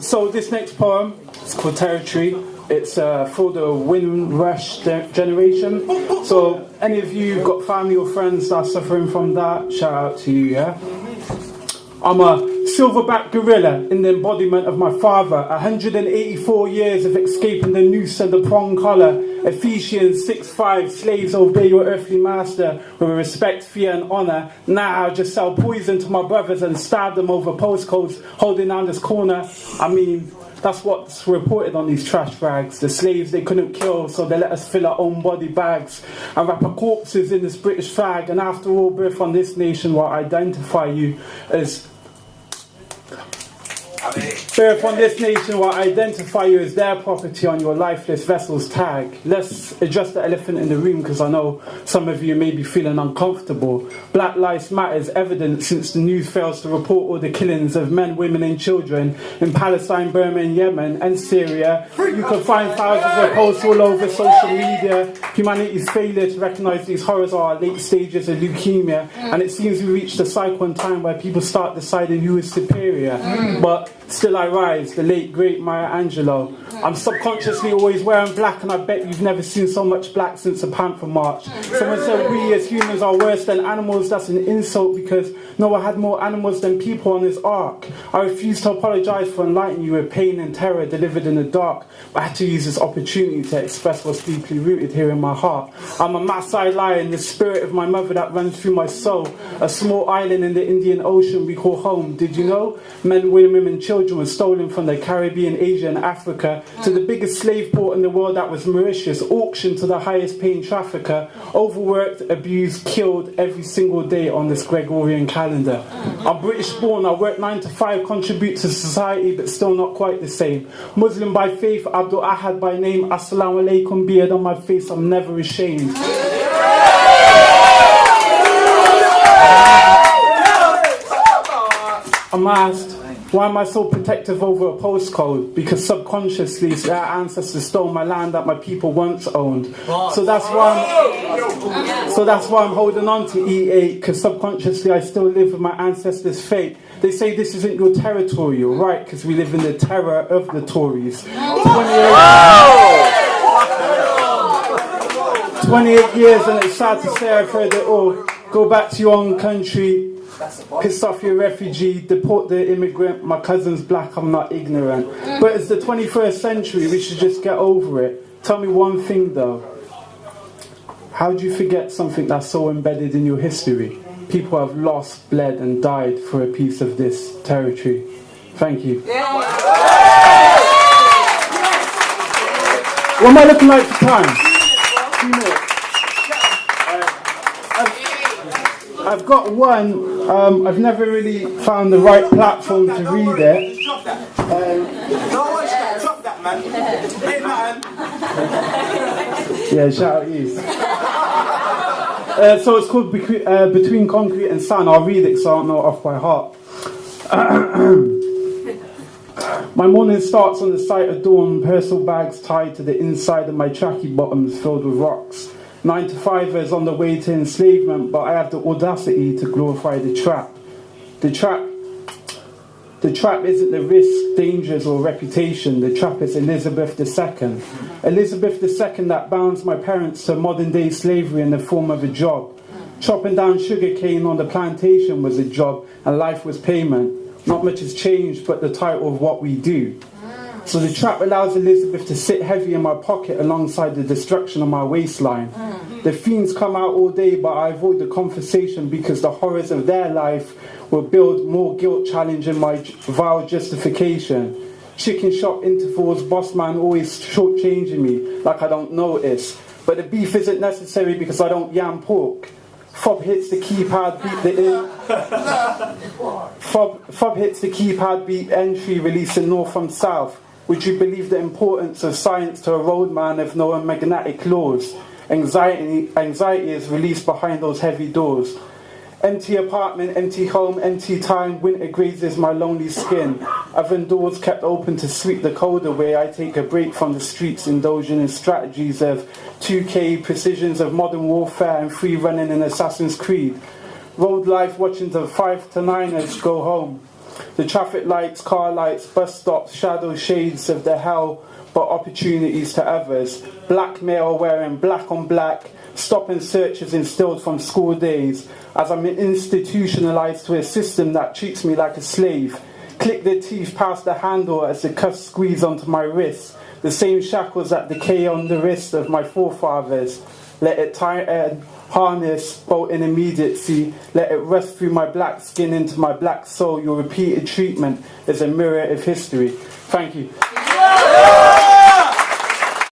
So this next poem is called Territory. It's for the Windrush generation. So any of you got family or friends that are suffering from that, shout out to you, yeah? I'm a silverback gorilla in the embodiment of my father. 184 years of escaping the noose and the prong collar. Ephesians 6:5, slaves obey your earthly master with respect, fear and honour. Now I just sell poison to my brothers and stab them over postcodes holding down this corner. I mean, that's what's reported on these trash bags. The slaves they couldn't kill, so they let us fill our own body bags and wrap our corpses in this British flag. And after all, birth on this nation will identify you as birth on this nation will identify you as their property on your lifeless vessel's tag. Let's address the elephant in the room, because I know some of you may be feeling uncomfortable. Black Lives Matter is evident since the news fails to report all the killings of men, women and children in Palestine, Burma and Yemen and Syria. You can find thousands of posts all over social media. Humanity's failure to recognise these horrors are our late stages of leukemia, and it seems we reached a cycle in time where people start deciding who is superior. But still I rise, the late great Maya Angelou. I'm subconsciously always wearing black, and I bet you've never seen so much black since the Panther March. Someone said we as humans are worse than animals. That's an insult, because Noah had more animals than people on his ark. I refuse to apologise for enlightening you with pain and terror delivered in the dark, but I had to use this opportunity to express what's deeply rooted here in my heart. I'm a Maasai lion, the spirit of my mother that runs through my soul. A small island in the Indian Ocean we call home. Did you know? Men, women and children were stolen from the Caribbean, Asia and Africa to the biggest slave port in the world, that was Mauritius, auctioned to the highest paying trafficker, overworked, abused, killed every single day on this Gregorian calendar. I'm British born, I work 9 to 5, contribute to society but still not quite the same. Muslim by faith, Abdul by name, Assalamu alaikum, beard on my face, I'm never ashamed. I'm asked, why am I so protective over a postcode? Because subconsciously our ancestors stole my land that my people once owned. So that's why I'm holding on to E8, because subconsciously I still live with my ancestors' fate. They say this isn't your territory, you're right, because we live in the terror of the Tories. 28 years, and it's sad to say I've heard it all. Go back to your own country, piss off your refugee, deport the immigrant, my cousin's black, I'm not ignorant. But it's the 21st century, we should just get over it. Tell me one thing though, how do you forget something that's so embedded in your history? People have lost, bled and died for a piece of this territory. Thank you. What am I looking like for time? 2 minutes. I've got one, I've never really found the right platform to read it. Drop that, man. Hey, man. Yeah, shout out you. So it's called Between Concrete and Sand. I'll read it so I don't know it off by heart. My morning starts on the sight of dawn, personal bags tied to the inside of my trackie bottoms filled with rocks. 9 to 5ers on the way to enslavement, but I have the audacity to glorify the trap. The trap isn't the risk, dangers or reputation. The trap is Elizabeth II. Elizabeth II that bounds my parents to modern day slavery in the form of a job. Chopping down sugarcane on the plantation was a job and life was payment. Not much has changed but the title of what we do. So the trap allows Elizabeth to sit heavy in my pocket alongside the destruction of my waistline. The fiends come out all day, but I avoid the conversation because the horrors of their life will build more guilt challenging my vile justification. Chicken shop intervals, boss man always shortchanging me like I don't notice. But the beef isn't necessary because I don't yam pork. Fob hits the keypad, Fob hits the keypad, beat entry, releasing north from south. Would you believe the importance of science to a roadman if no magnetic laws? Anxiety is released behind those heavy doors. Empty apartment, empty home, empty time, winter grazes my lonely skin. Oven doors kept open to sweep the cold away. I take a break from the streets, indulging in strategies of 2K, precisions of modern warfare and free running in Assassin's Creed. Road life watching the 5 to 9ers go home. The traffic lights, car lights, bus stops, shadow shades of the hell, but opportunities to others. Blackmail wearing black on black, stop and searches instilled from school days, as I'm institutionalized to a system that treats me like a slave. Click the teeth past the handle as the cuffs squeeze onto my wrist, the same shackles that decay on the wrist of my forefathers. Let it tighten, harness, bolt in immediacy, let it rust through my black skin into my black soul. Your repeated treatment is a mirror of history. Thank you.